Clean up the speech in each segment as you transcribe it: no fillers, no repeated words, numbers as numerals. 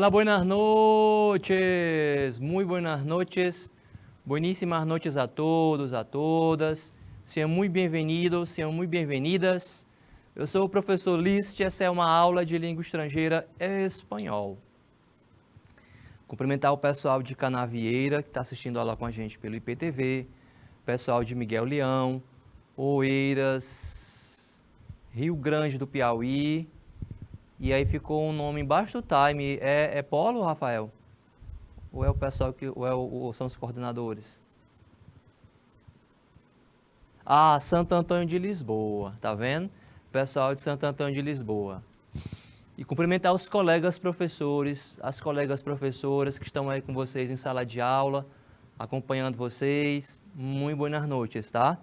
Hola, buenas noches, muy buenas noches, buenísimas noches a todos, a todas. Sejam muito bem-vindos, sejam muito bem-vindas. Eu sou o professor List, essa é uma aula de língua estrangeira espanhol. Cumprimentar o pessoal de Canavieira, que está assistindo a aula com a gente pelo IPTV, pessoal de Miguel Leão, Oeiras, Rio Grande do Piauí. E aí ficou um nome embaixo do time. É Polo, Rafael? Ou é o pessoal que. Ou são os coordenadores? Ah, Santo Antônio de Lisboa, tá vendo? Pessoal de Santo Antônio de Lisboa. E cumprimentar os colegas professores, as colegas professoras que estão aí com vocês em sala de aula, acompanhando vocês. Muito boas noites, tá?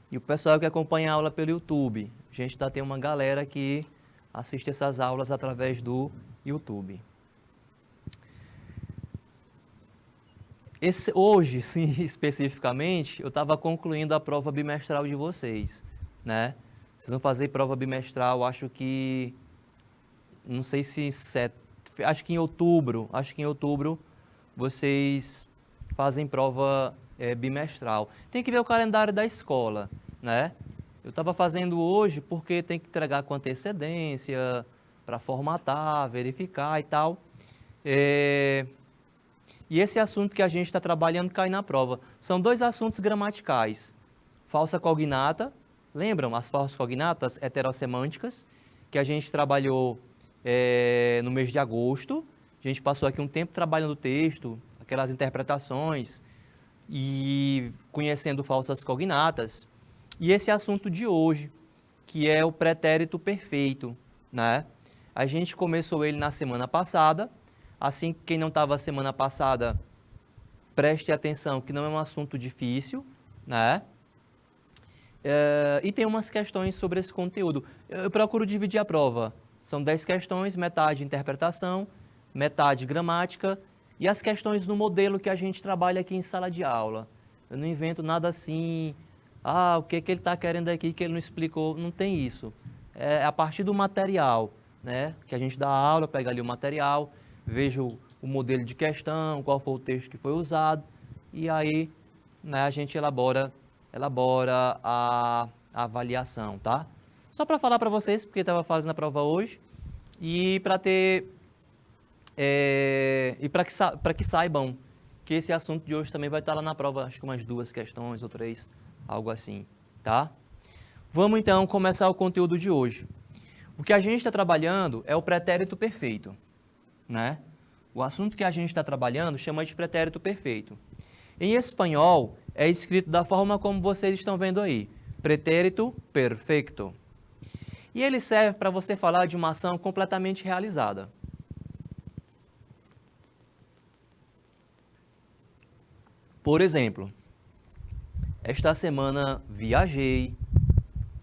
E o pessoal que acompanha a aula pelo YouTube. A gente tem uma galera que assiste essas aulas através do YouTube. Hoje, sim, especificamente, eu estava concluindo a prova bimestral de vocês, né? Vocês vão fazer prova bimestral, acho que, não sei se, acho que em outubro vocês fazem prova bimestral. Tem que ver o calendário da escola, né? Eu estava fazendo hoje porque tem que entregar com antecedência, para formatar, verificar e tal. E esse assunto que a gente está trabalhando cai na prova. São dois assuntos gramaticais. Falsa cognata, lembram as falsas cognatas heterossemânticas, que a gente trabalhou no mês de agosto. A gente passou aqui um tempo trabalhando o texto, aquelas interpretações e conhecendo falsas cognatas. E esse assunto de hoje, que é o pretérito perfeito, né? A gente começou ele na semana passada. Assim, quem não estava semana passada, preste atenção que não é um assunto difícil, né? E tem umas questões sobre esse conteúdo. Eu procuro dividir a prova. São 10 questões, metade interpretação, metade gramática e as questões no modelo que a gente trabalha aqui em sala de aula. Eu não invento nada assim, o que ele está querendo aqui que ele não explicou, não tem isso. É a partir do material, né? Que a gente dá a aula, pega ali o material, vejo o modelo de questão, qual foi o texto que foi usado, e aí, né, a gente elabora a avaliação, tá? Só para falar para vocês, porque estava fazendo a prova hoje, e para ter e para que saibam que esse assunto de hoje também vai estar lá na prova, acho que umas 2 questões ou 3, algo assim, tá? Vamos então começar o conteúdo de hoje. O que a gente está trabalhando é o pretérito perfeito, né? O assunto que a gente está trabalhando chama de pretérito perfeito. Em espanhol, é escrito da forma como vocês estão vendo aí, pretérito perfeito. E ele serve para você falar de uma ação completamente realizada. Por exemplo, esta semana viajei,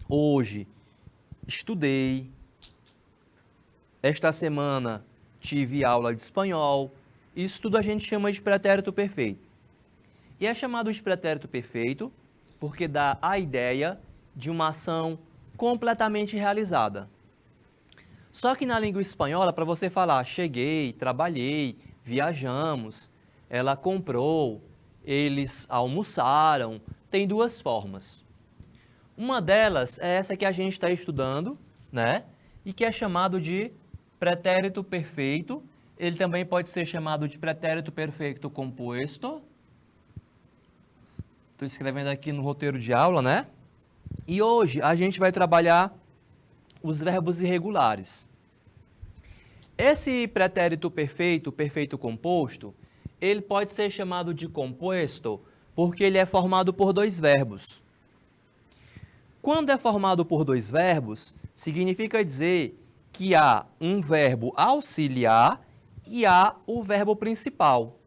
hoje estudei, esta semana tive aula de espanhol. Isso tudo a gente chama de pretérito perfeito. E é chamado de pretérito perfeito porque dá a ideia de uma ação completamente realizada. Só que na língua espanhola, para você falar cheguei, trabalhei, viajamos, ela comprou, eles almoçaram, tem 2 formas. Uma delas é essa que a gente está estudando, né? E que é chamado de pretérito perfeito. Ele também pode ser chamado de pretérito perfeito composto. Estou escrevendo aqui no roteiro de aula, né? E hoje a gente vai trabalhar os verbos irregulares. Esse pretérito perfeito, perfeito composto, ele pode ser chamado de composto porque ele é formado por 2 verbos. Quando é formado por 2 verbos, significa dizer que há um verbo auxiliar e há o verbo principal.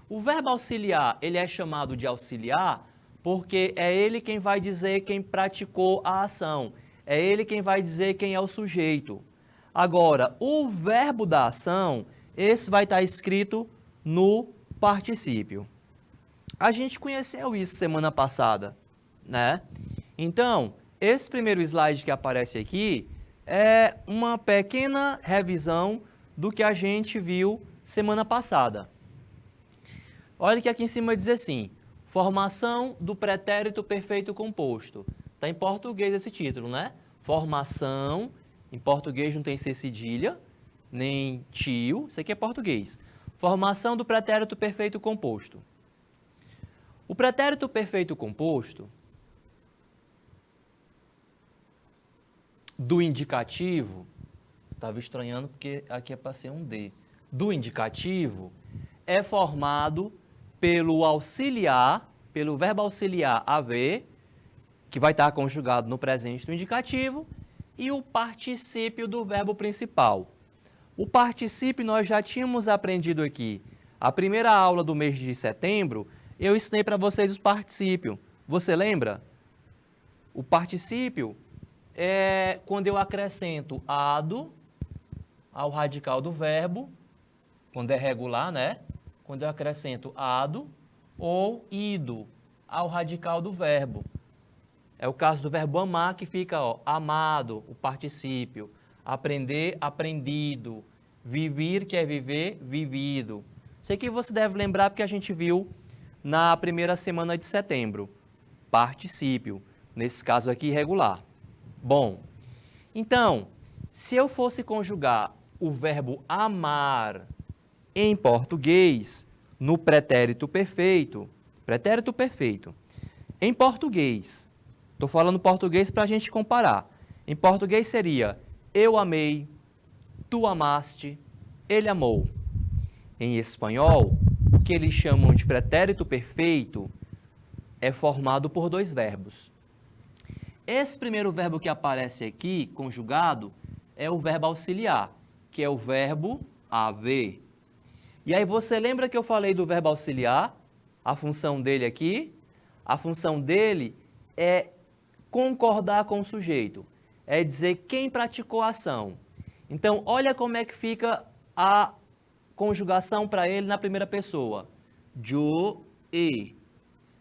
O verbo auxiliar, ele é chamado de auxiliar porque é ele quem vai dizer quem praticou a ação. É ele quem vai dizer quem é o sujeito. Agora, o verbo da ação, esse vai estar escrito no particípio. A gente conheceu isso semana passada, né? Então, esse primeiro slide que aparece aqui é uma pequena revisão do que a gente viu semana passada. Olha que aqui em cima diz assim, formação do pretérito perfeito composto. Está em português esse título, né? Formação, em português não tem C cedilha, nem tio, isso aqui é português. Formação do pretérito perfeito composto. O pretérito perfeito composto do indicativo, estava estranhando porque aqui é para ser um D, do indicativo é formado pelo auxiliar, pelo verbo auxiliar haver, que vai estar conjugado no presente do indicativo, e o particípio do verbo principal. O particípio nós já tínhamos aprendido aqui. A primeira aula do mês de setembro, eu ensinei para vocês os particípios. Você lembra? O particípio é quando eu acrescento ado ao radical do verbo, quando é regular, né? Quando eu acrescento ado ou ido ao radical do verbo. É o caso do verbo amar, que fica, ó, amado, o particípio. Aprender, aprendido. Vivir, que é viver, vivido. Isso aqui você deve lembrar porque a gente viu na primeira semana de setembro. Particípio. Nesse caso aqui, irregular. Bom, então, se eu fosse conjugar o verbo amar em português, no pretérito perfeito, em português, estou falando português para a gente comparar, em português seria eu amei, tu amaste, ele amou. Em espanhol, o que eles chamam de pretérito perfeito é formado por dois verbos. Esse primeiro verbo que aparece aqui, conjugado, é o verbo auxiliar, que é o verbo haver. E aí você lembra que eu falei do verbo auxiliar? A função dele aqui? A função dele é concordar com o sujeito, é dizer quem praticou a ação. Então, olha como é que fica a conjugação para ele na primeira pessoa. Yo, e.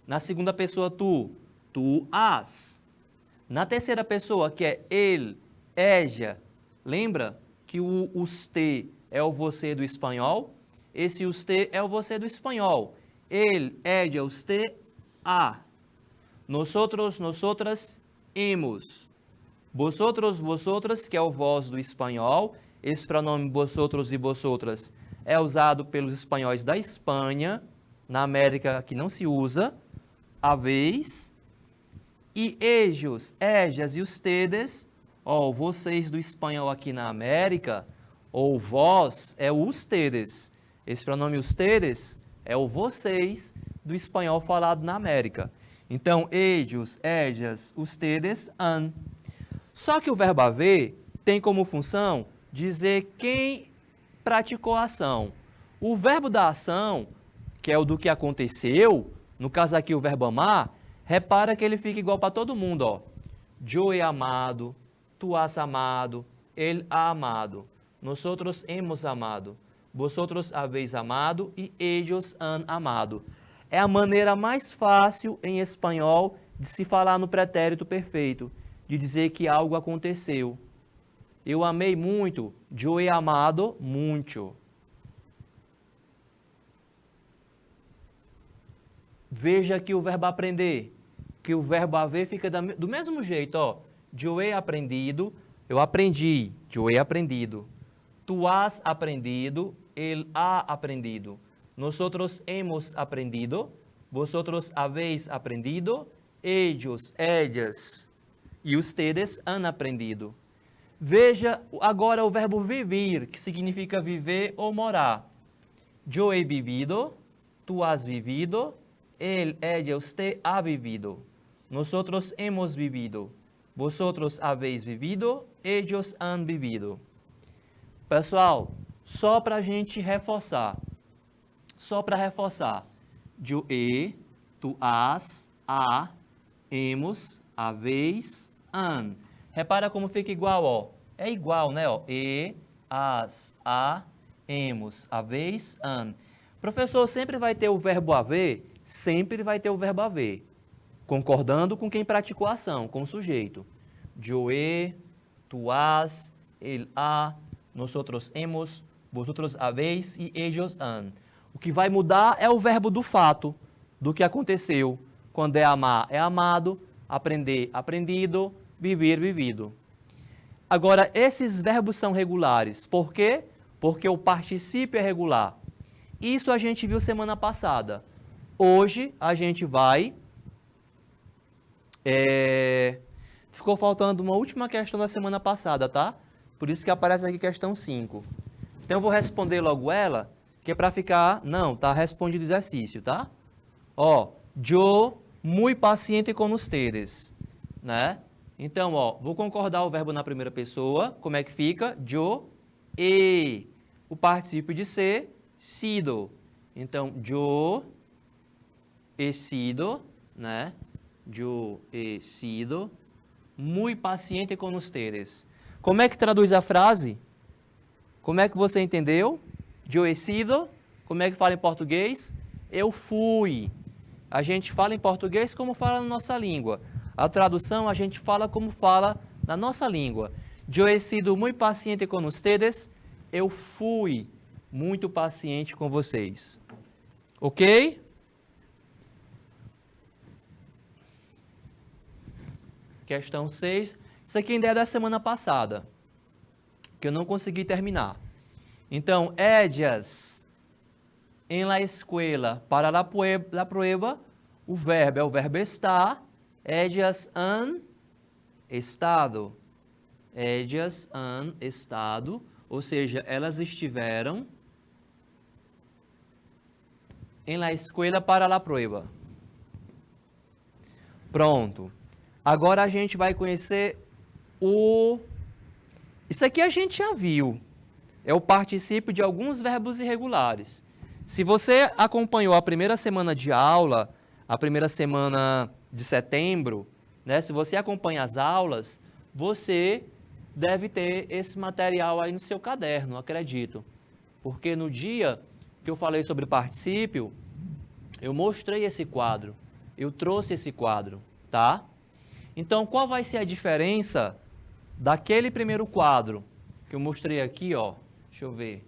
Na segunda pessoa, tu as. Na terceira pessoa, que é ele, ella, lembra que o usted é o você do espanhol? Esse usted é o você do espanhol. Ele, ella, usted, a. Nosotros, nosotras, hemos. Vosotros, vosotras, que é o vós do espanhol. Esse pronome vosotros e vosotras é usado pelos espanhóis da Espanha, na América que não se usa, habéis. E ellos, ellas e ustedes, ó, vocês do espanhol aqui na América, ou vós é o ustedes. Esse pronome ustedes é o vocês do espanhol falado na América. Então, ellos, ellas, ustedes, han. Só que o verbo haver tem como função dizer quem praticou a ação. O verbo da ação, que é o do que aconteceu, no caso aqui o verbo amar, repara que ele fica igual para todo mundo, ó. Yo he amado, tu has amado, él ha amado, nosotros hemos amado, vosotros habéis amado e ellos han amado. É a maneira mais fácil em espanhol de se falar no pretérito perfeito, de dizer que algo aconteceu. Eu amei muito, yo he amado mucho. Veja aqui o verbo aprender, que o verbo haver fica do mesmo jeito, ó. Yo he aprendido, eu aprendi, yo he aprendido. Tu has aprendido, él ha aprendido. Nosotros hemos aprendido, vosotros habéis aprendido, ellos, ellas e ustedes han aprendido. Veja agora o verbo vivir, que significa viver ou morar. Yo he vivido, tu has vivido, él, ella, usted ha vivido. Nosotros hemos vivido. Vosotros habéis vivido, ellos han vivido. Pessoal, só para a gente reforçar. Só para reforçar. Yo he, tu has, a, hemos, habéis, han. Repara como fica igual, ó. É igual, né? Ó. E, as, a, hemos, habéis, han. Professor, sempre vai ter o verbo haver? Sempre vai ter o verbo haver. Concordando com quem praticou a ação, com o sujeito. Yo he, tu has, él ha, nosotros hemos, Vosotros habéis e ellos han. O que vai mudar é o verbo do fato, do que aconteceu. Quando é amar, é amado, aprender, aprendido, viver, vivido. Agora, esses verbos são regulares. Por quê? Porque o particípio é regular. Isso a gente viu semana passada. Hoje a gente vai... Ficou faltando uma última questão da semana passada, tá? Por isso que aparece aqui questão 5. Então eu vou responder logo ela, que é para ficar... Não, tá respondido o exercício, tá? Ó, yo muy paciente con ustedes, né? Então, ó, vou concordar o verbo na primeira pessoa. Como é que fica? Yo he. O particípio de ser, sido. Então, yo he sido, né? Yo he sido muy paciente con ustedes. Como é que traduz a frase? Como é que você entendeu? Yo he sido. Como é que fala em português? Eu fui. A gente fala em português como fala na nossa língua. A tradução a gente fala como fala na nossa língua. Yo he sido muy paciente con ustedes. Eu fui muito paciente com vocês. Ok? Questão 6. Isso aqui ainda é da semana passada, que eu não consegui terminar. Então, ellas en la escuela para la prueba, o verbo é o verbo estar. Ellas han estado. Ellas han estado, ou seja, elas estiveram en la escuela para la prueba. Pronto. Agora a gente vai conhecer o... Isso aqui a gente já viu. É o particípio de alguns verbos irregulares. Se você acompanhou a primeira semana de aula, a primeira semana de setembro, né? Se você acompanha as aulas, você deve ter esse material aí no seu caderno, acredito. Porque no dia que eu falei sobre particípio, eu mostrei esse quadro, eu trouxe esse quadro, tá? Então, qual vai ser a diferença daquele primeiro quadro que eu mostrei aqui, ó? Deixa eu ver.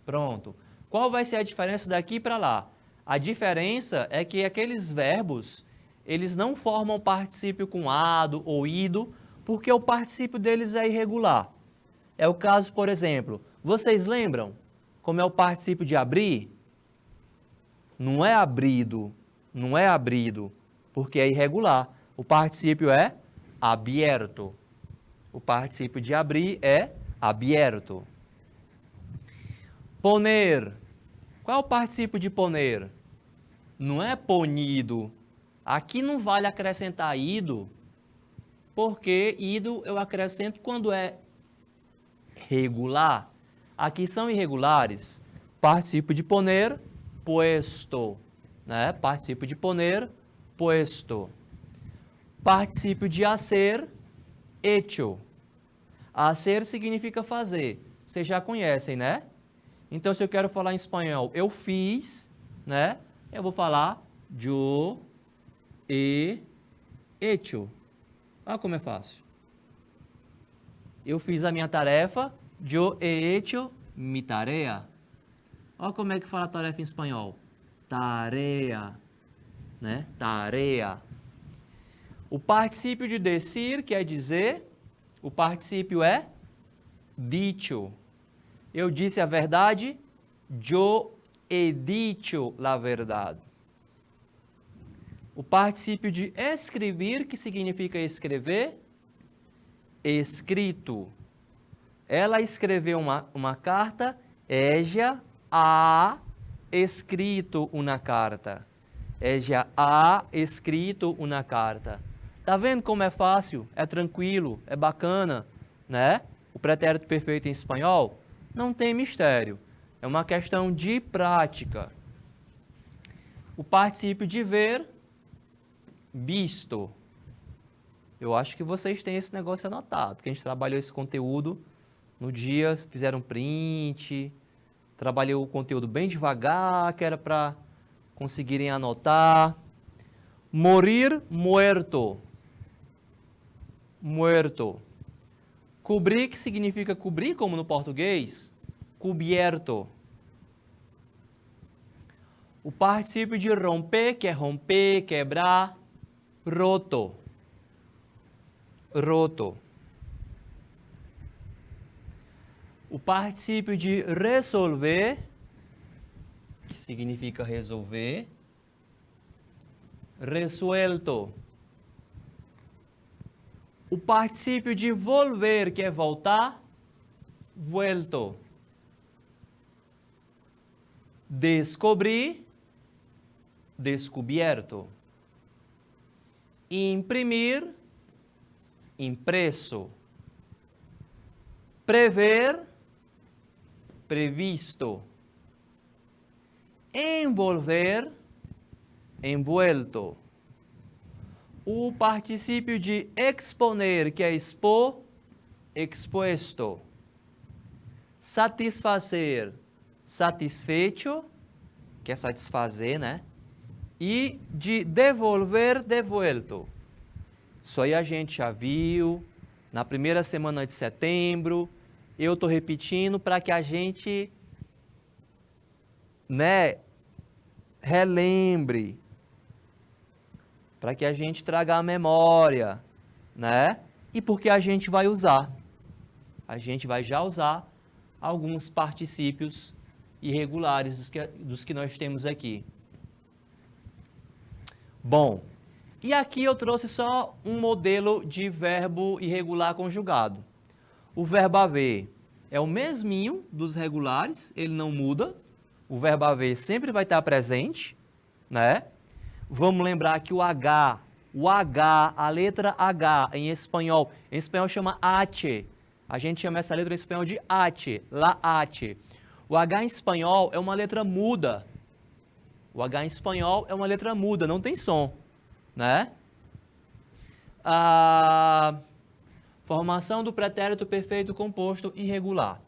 Pronto. Qual vai ser a diferença daqui para lá? A diferença é que aqueles verbos, eles não formam particípio com ado ou ido, porque o particípio deles é irregular. É o caso, por exemplo, vocês lembram como é o particípio de abrir? Não é abrido, não é abrido, porque é irregular. O particípio é abierto. O particípio de abrir é abierto. Poner. Qual é o particípio de poner? Não é ponido. Aqui não vale acrescentar ido, porque ido eu acrescento quando é regular. Aqui são irregulares. Particípio de poner, puesto. Né? Particípio de poner, puesto. Particípio de hacer, hecho. Hacer significa fazer. Vocês já conhecem, né? Então, se eu quero falar em espanhol, eu fiz, né? Eu vou falar yo he hecho. Olha como é fácil. Eu fiz a minha tarefa, yo he hecho mi tarea. Olha como é que fala tarefa em espanhol. Tarea, né? Tarea. O particípio de decir quer dizer, o particípio é dicho. Eu disse a verdade, yo he dicho la verdad. O particípio de escrever, que significa escrever, escrito. Ela escreveu uma carta, ella ha escrito uma carta. Ella ha escrito uma carta. Tá vendo como é fácil, é tranquilo, é bacana, né? O pretérito perfeito em espanhol não tem mistério. É uma questão de prática. O particípio de ver, visto. Eu acho que vocês têm esse negócio anotado, que a gente trabalhou esse conteúdo no dia, fizeram print, trabalhou o conteúdo bem devagar, que era para conseguirem anotar. Morir, muerto. Muerto. Cobrir, que significa cobrir, como no português? descubierto. O particípio de romper, que é romper, quebrar, roto. Roto. O particípio de resolver, que significa resolver, resuelto. O particípio de volver, que é voltar, vuelto. Descobrir, descubierto. Imprimir, impresso. Prever, previsto. Envolver, envuelto. O particípio de exponer, que é expor, expuesto. Satisfazer, satisfecho, que é satisfazer, né? E de devolver, devuelto. Isso aí a gente já viu na primeira semana de setembro. Eu estou repetindo para que a gente, né, relembre, para que a gente traga a memória, né? E porque a gente vai usar. A gente vai já usar alguns particípios irregulares dos que nós temos aqui. Bom, e aqui eu trouxe só um modelo de verbo irregular conjugado. O verbo haver é o mesminho dos regulares, ele não muda. O verbo haver sempre vai estar presente, né? Vamos lembrar que o H, a letra H em espanhol chama H. A gente chama essa letra em espanhol de H, la H. O H em espanhol é uma letra muda. O H em espanhol é uma letra muda, não tem som, né? A formação do pretérito perfeito composto irregular.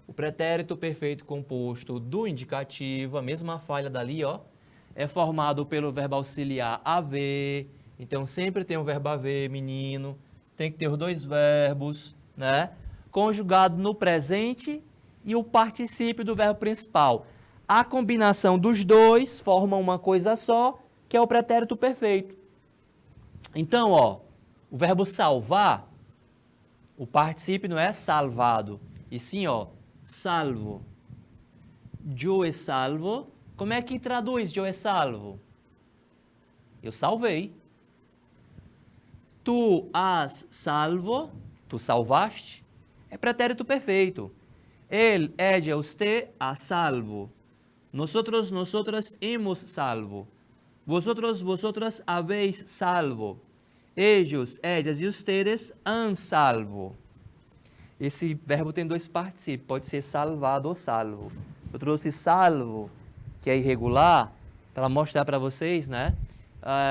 O pretérito perfeito composto do indicativo, a mesma falha dali, ó, é formado pelo verbo auxiliar haver. Então, sempre tem o verbo haver, menino. Tem que ter os dois verbos, né? Conjugado no presente e o particípio do verbo principal. A combinação dos dois forma uma coisa só, que é o pretérito perfeito. Então, ó, o verbo salvar, o particípio não é salvado, e sim, ó, salvo. Eu é salvo. Como é que traduz eu é salvo? Eu salvei. Tu has salvo, tu salvaste, é pretérito perfeito. Él, ella, usted ha salvo. Nosotros, nosotras hemos salvo. Vosotros, vosotras habéis salvo. Ellos, ellas e ustedes han salvo. Esse verbo tem dois particípios, pode ser salvado ou salvo. Eu trouxe salvo, que é irregular, para mostrar para vocês, né?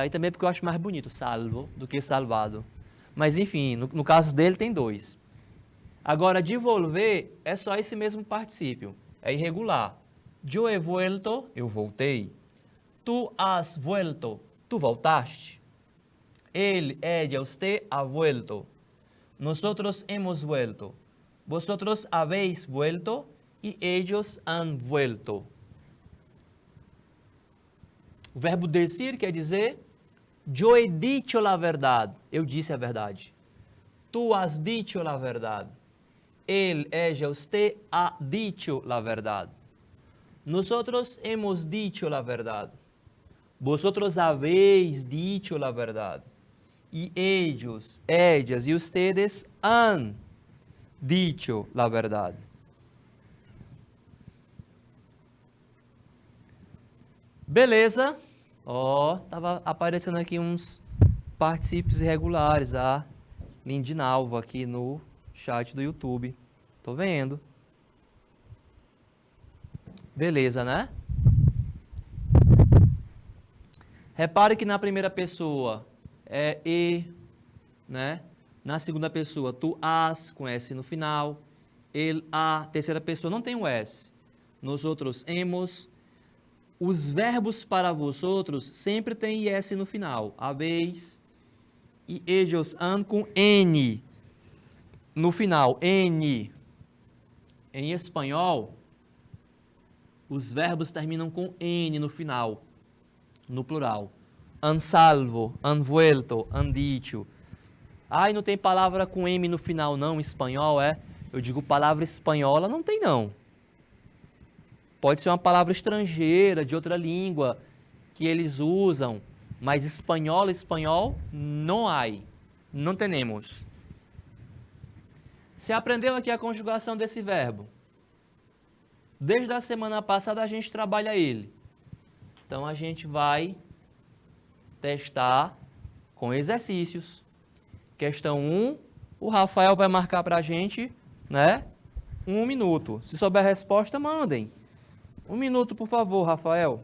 E também porque eu acho mais bonito salvo do que salvado. Mas enfim, no caso dele tem dois. Agora, devolver é só esse mesmo particípio, é irregular. Eu he vuelto, eu voltei. Tu has vuelto, tu voltaste. Él, ella, usted ha vuelto. Nosotros hemos vuelto. Vosotros habéis vuelto y ellos han vuelto. O verbo decir quer dizer yo he dicho la verdad. Eu disse a verdade. Tu has dicho la verdad. Él, ella, usted ha dicho la verdad. Nosotros hemos dicho la verdad. Vosotros habéis dicho la verdad. Y ellos, ellas y ustedes han dicho la verdad. Beleza? Ó, tava aparecendo aqui uns particípios irregulares, a Lindinalva aqui no chat do YouTube. Tô vendo. Beleza, né? Repare que na primeira pessoa é e, né? Na segunda pessoa, tu has, com S no final. Ele, a. Terceira pessoa não tem o S. Nós outros, hemos. Os verbos para vosotros sempre tem S no final. Habéis. E ellos han com N no final. N. em espanhol, os verbos terminam com N no final, no plural. Han salvo, han vuelto, han dicho. Ai, não tem palavra com M no final não, em espanhol, é? Eu digo palavra espanhola, não tem não. Pode ser uma palavra estrangeira, de outra língua, que eles usam, mas espanhol, não há. Não temos. Você aprendeu aqui a conjugação desse verbo? Desde a semana passada a gente trabalha ele. Então a gente vai testar com exercícios. Questão 1, o Rafael vai marcar para a gente, né? 1 minuto. Se souber a resposta, mandem. 1 minuto, por favor, Rafael.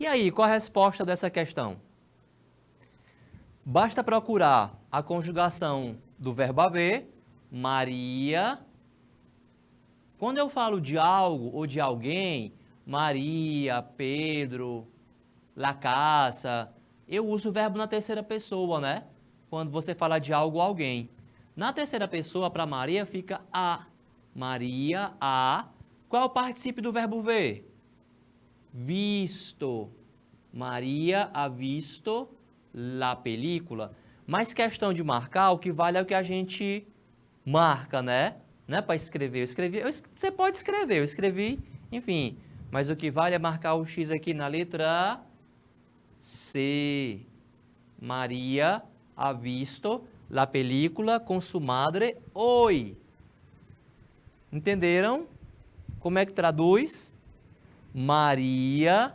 E aí, qual a resposta dessa questão? Basta procurar a conjugação do verbo haver, Maria. Quando eu falo de algo ou de alguém, Maria, Pedro, la casa, eu uso o verbo na terceira pessoa, né? Quando você fala de algo ou alguém. Na terceira pessoa, para Maria, fica a. Maria, a. Qual é o particípio do verbo ver? Visto. Maria ha visto la película. Mas questão de marcar, o que vale é o que a gente marca, né? Não é para escrever. Você pode escrever, eu escrevi, enfim. Mas o que vale é marcar o X aqui na letra C. Maria ha visto la película com su madre hoy. Entenderam? Como é que traduz? Maria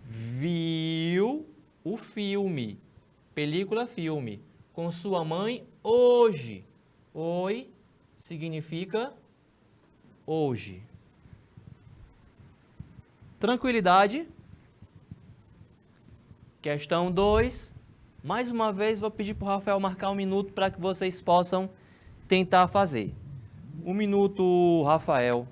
viu o filme, película, filme, com sua mãe hoje. Hoy significa hoje. Tranquilidade. Questão 2. Mais uma vez, vou pedir para o Rafael marcar 1 minuto para que vocês possam tentar fazer. 1 minuto, Rafael.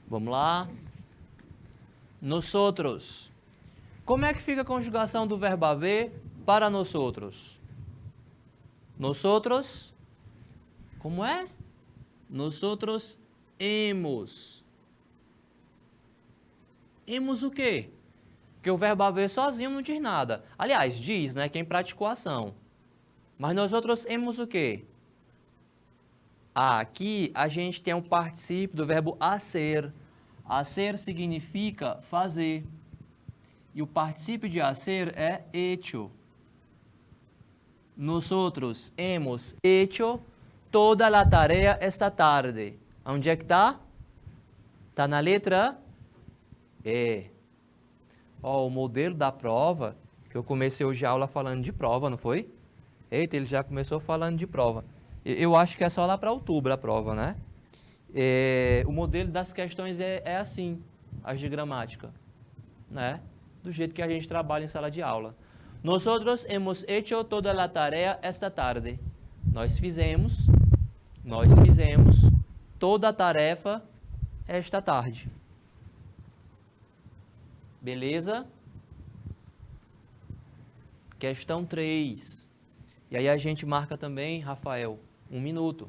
Vamos lá. Nosotros. Como é que fica a conjugação do verbo haver para nosotros? Nosotros. Como é? Nosotros hemos. Hemos o quê? Porque o verbo haver sozinho não diz nada. Aliás, diz, né? Quem praticou a ação. Mas nós outros hemos o quê? Aqui a gente tem um particípio do verbo hacer. Hacer significa fazer. E o particípio de hacer é hecho. Nosotros hemos hecho toda a tarea esta tarde. Onde é que está? Está na letra E. Ó, o modelo da prova, que eu comecei hoje a aula falando de prova, não foi? Eita, ele já começou falando de prova. Eu acho que é só lá para outubro a prova, né? O modelo das questões é assim, as de gramática, né? Do jeito que a gente trabalha em sala de aula. Nosotros hemos hecho toda a tarea esta tarde. Nós fizemos toda a tarefa esta tarde. Beleza? Questão 3. E aí a gente marca também, Rafael, 1 minuto.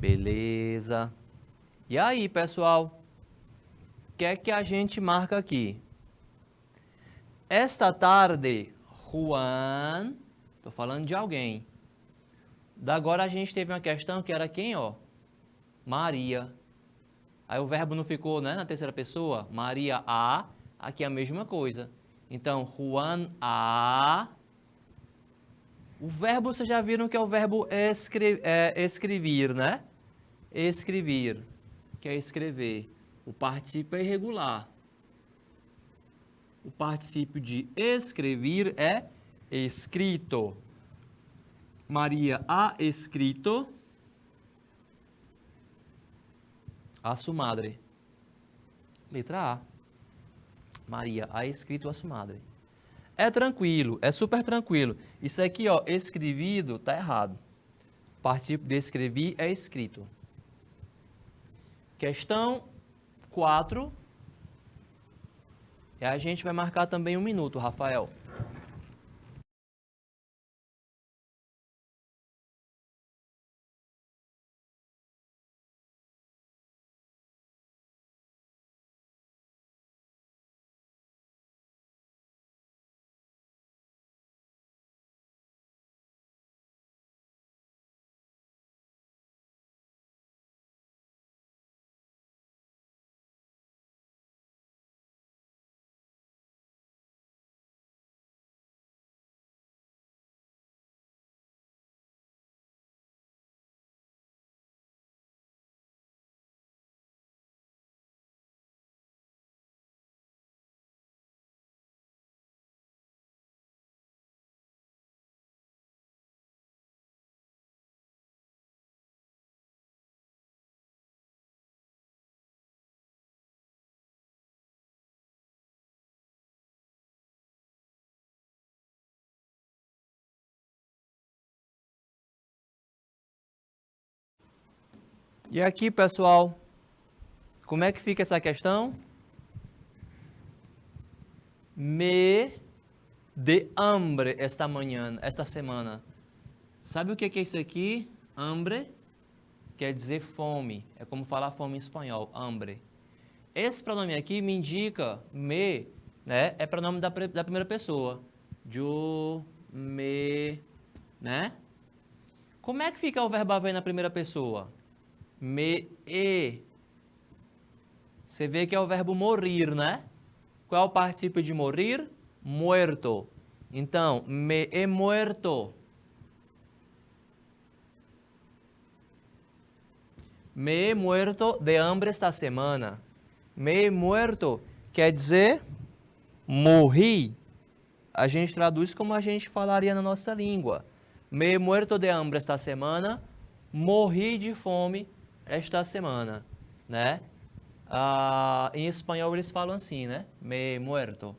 Beleza. E aí, pessoal? O que é que a gente marca aqui? Esta tarde, Juan, tô falando de alguém. Da agora a gente teve uma questão que era quem, ó? Maria. Aí o verbo não ficou, né, na terceira pessoa? Maria a, aqui é a mesma coisa. Então, Juan a. O verbo, vocês já viram que é o verbo escrever, né? Escrever, que é escrever. O particípio é irregular. O particípio de escrever é escrito. Maria ha escrito a su madre. Letra A. Maria ha escrito a su madre. É tranquilo, é super tranquilo. Isso aqui, ó, escrevido, tá errado. O particípio de escrever é escrito. Questão 4. E a gente vai marcar também 1 minuto, Rafael. E aqui, pessoal, como é que fica essa questão? Me de hambre esta semana. Sabe o que é isso aqui? Hambre quer dizer fome. É como falar fome em espanhol, hambre. Esse pronome aqui me indica me, né? É pronome da primeira pessoa. Yo, me, né? Como é que fica o verbo haver na primeira pessoa? Me e. Você vê que é o verbo morir, né? Qual é o particípio de morir? Muerto. Então, me he muerto. Me he muerto de hambre esta semana. Me he muerto quer dizer morri. A gente traduz como a gente falaria na nossa língua. Me he muerto de hambre esta semana. Morri de fome esta semana, né? Em espanhol eles falam assim, né? Me he muerto.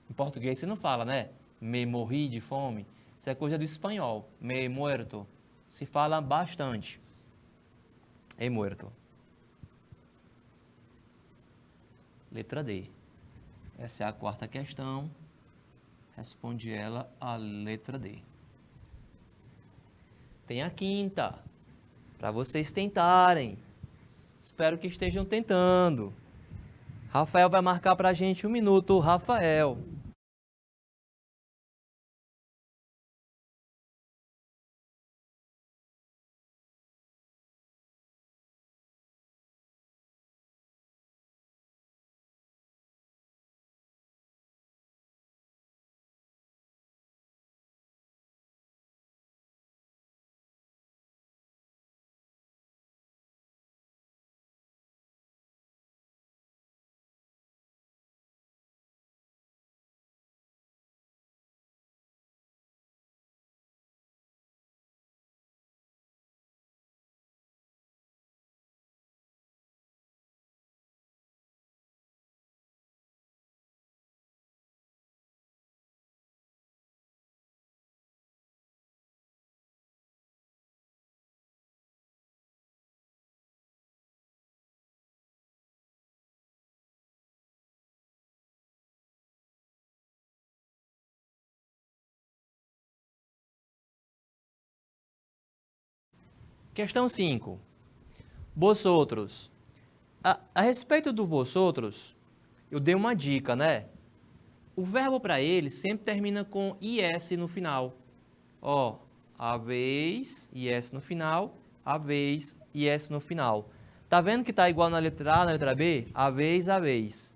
Em português você não fala, né? Me morri de fome. Isso é coisa do espanhol. Me he muerto. Se fala bastante. He muerto. Letra D. Essa é a quarta questão. Responde ela a letra D. Tem a quinta, para vocês tentarem. Espero que estejam tentando. Rafael vai marcar para a gente 1 minuto. Rafael. Questão 5. Vosotros. A respeito do vosotros, eu dei uma dica, né? O verbo para ele sempre termina com is no final. Ó, habéis, is no final, habéis, is no final. Tá vendo que tá igual na letra A, na letra B? Habéis, habéis.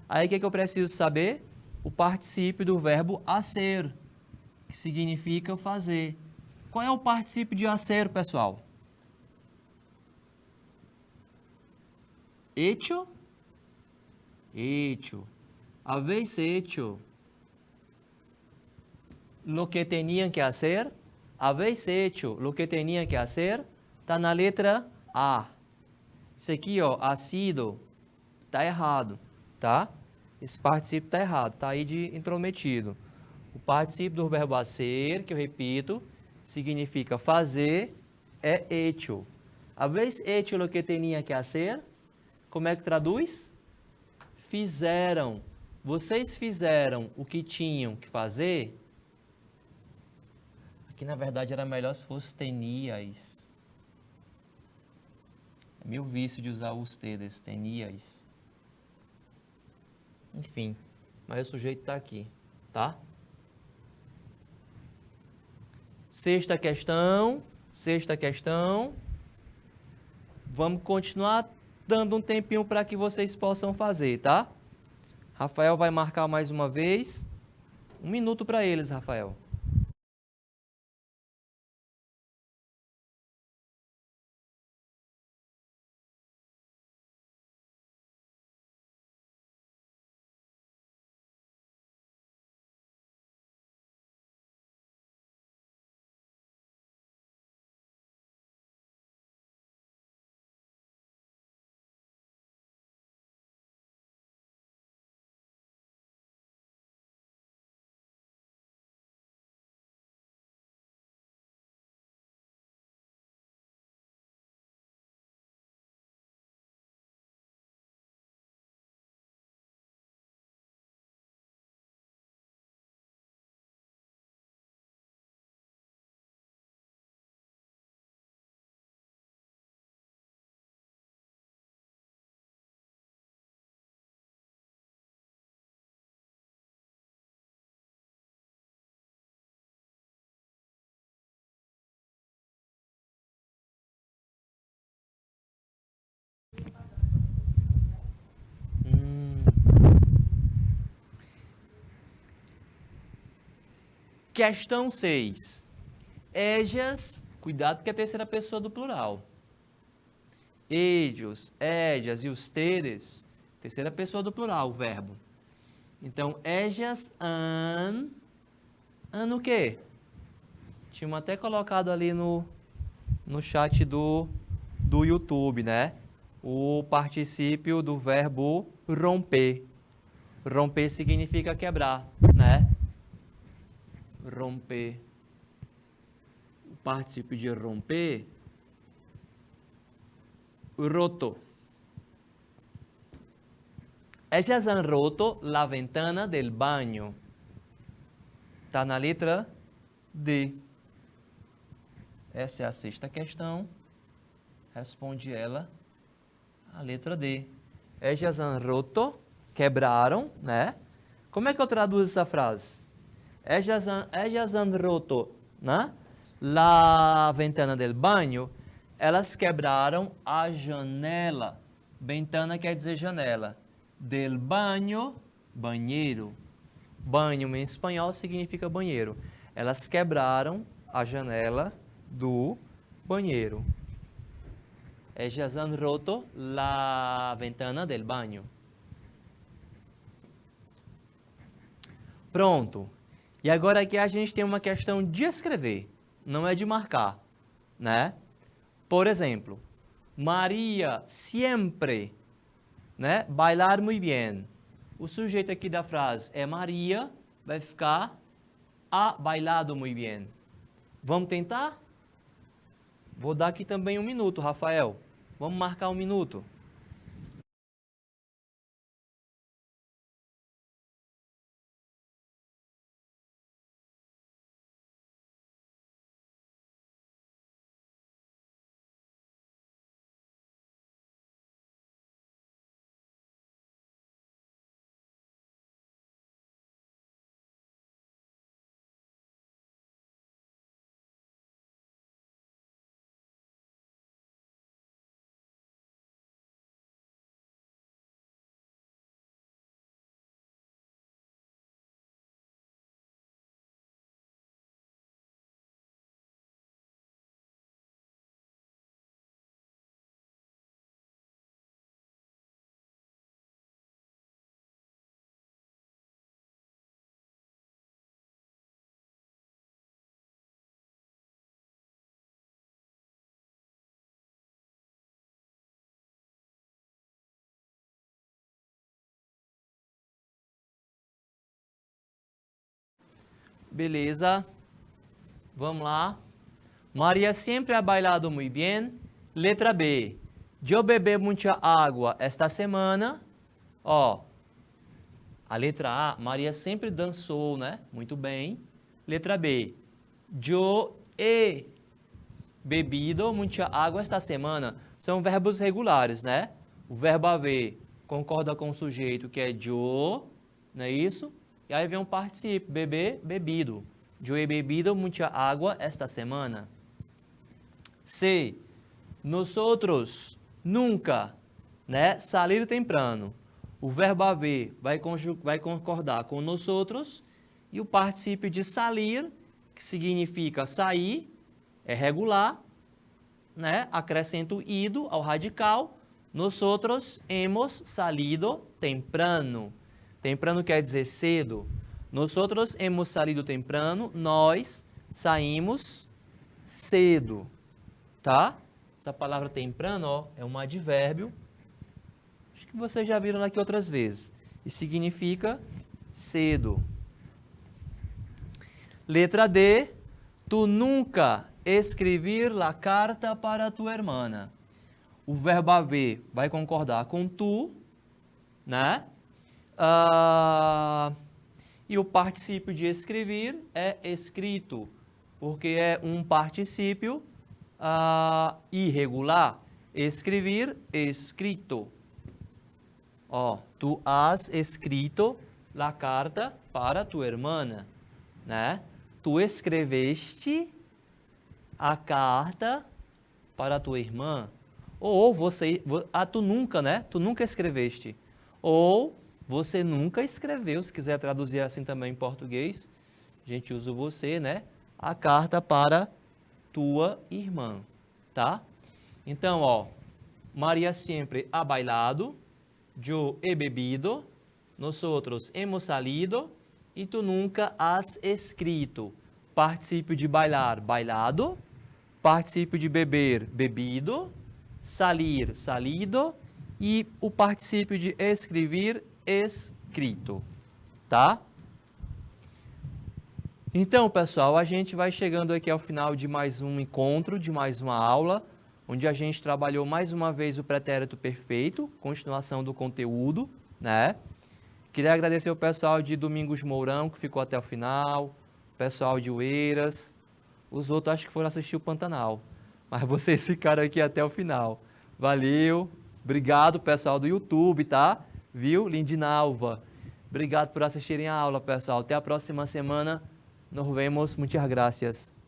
Aí o que eu preciso saber? O particípio do verbo hacer, que significa fazer. Qual é o particípio de hacer, pessoal? Hecho? Hecho. Habéis hecho lo que tenían que hacer? Habéis hecho lo que tenían que hacer? Tá na letra A. Isso aqui, ó, ha sido, tá errado, tá? Esse particípio tá errado, tá aí de intrometido. O particípio do verbo hacer, que eu repito, significa fazer, é hecho. Habéis hecho lo que tenía que hacer? Como é que traduz? Fizeram. Vocês fizeram o que tinham que fazer? Aqui, na verdade, era melhor se fosse teníais. É meu vício de usar os ustedes, teníais. Enfim, mas o sujeito está aqui, tá? Sexta questão. Vamos continuar dando um tempinho para que vocês possam fazer, tá? Rafael vai marcar mais uma vez. 1 minuto para eles, Rafael. Questão 6. Ellas, cuidado que é a terceira pessoa do plural. Ellos, ellas e ustedes, terceira pessoa do plural, o verbo. Então, ellas han o quê? Tínhamos até colocado ali no chat do YouTube, né? O particípio do verbo romper. Romper significa quebrar, né? Romper. O particípio de romper, roto. Ellas han roto la ventana del baño. Está na letra D. Essa é a sexta questão. Responde ela a letra D. Ellas han roto, quebraram, né? Como é que eu traduzo essa frase? Ellas han roto, né? La ventana del baño. Elas quebraram a janela. Ventana quer dizer janela. Del baño, banheiro. Banho em espanhol significa banheiro. Elas quebraram a janela do banheiro. Ellas han roto la ventana del baño. Pronto. E agora aqui a gente tem uma questão de escrever, não é de marcar, né? Por exemplo, Maria siempre, né? Bailar muy bien. O sujeito aqui da frase é Maria, vai ficar ha bailado muy bien. Vamos tentar? Vou dar aqui também 1 minuto, Rafael. Vamos marcar 1 minuto. Beleza. Vamos lá. Maria sempre ha bailado muy bien. Letra B. Eu bebi muita água esta semana. Ó, a letra A, Maria sempre dançou, né? Muito bem. Letra B. Eu he bebido muita água esta semana. São verbos regulares, né? O verbo haver concorda com o sujeito que é eu, não é isso? E aí vem um particípio, beber, bebido. Eu he bebido muita água esta semana. C. Nosotros nunca, né? Salir temprano. O verbo haver vai concordar com nosotros e o particípio de salir, que significa sair, é regular, né? Acrescento ido ao radical. Nosotros hemos salido temprano. Temprano quer dizer cedo. Nosotros hemos salido temprano. Nós saímos cedo, tá? Essa palavra temprano, ó, é um advérbio. Acho que vocês já viram aqui outras vezes. E significa cedo. Letra D. Tu nunca escrever la carta para tu hermana. O verbo haver vai concordar com tu, né? E o particípio de escrever é escrito, porque é um particípio irregular. Escrever, escrito. Ó, tu has escrito la carta para tu hermana, né? Tu escreveste a carta para tua irmã. Ou você, tu nunca, né? Tu nunca escreveste. Ou você nunca escreveu, se quiser traduzir assim também em português, a gente usa o você, né? A carta para tua irmã, tá? Então, ó, María siempre ha bailado, yo he bebido, nosotros hemos salido e tu nunca has escrito. Particípio de bailar, bailado. Particípio de beber, bebido. Salir, salido. E o particípio de escrever, escrito. Tá? Então, pessoal, a gente vai chegando aqui ao final de mais um encontro, de mais uma aula, onde a gente trabalhou mais uma vez o pretérito perfeito, continuação do conteúdo, né? Queria agradecer o pessoal de Domingos Mourão, que ficou até o final, o pessoal de Oeiras, os outros acho que foram assistir o Pantanal, mas vocês ficaram aqui até o final. Valeu, obrigado pessoal do YouTube, tá? Viu? Lindinalva, obrigado por assistirem a aula, pessoal. Até a próxima semana, nos vemos, muitas gracias.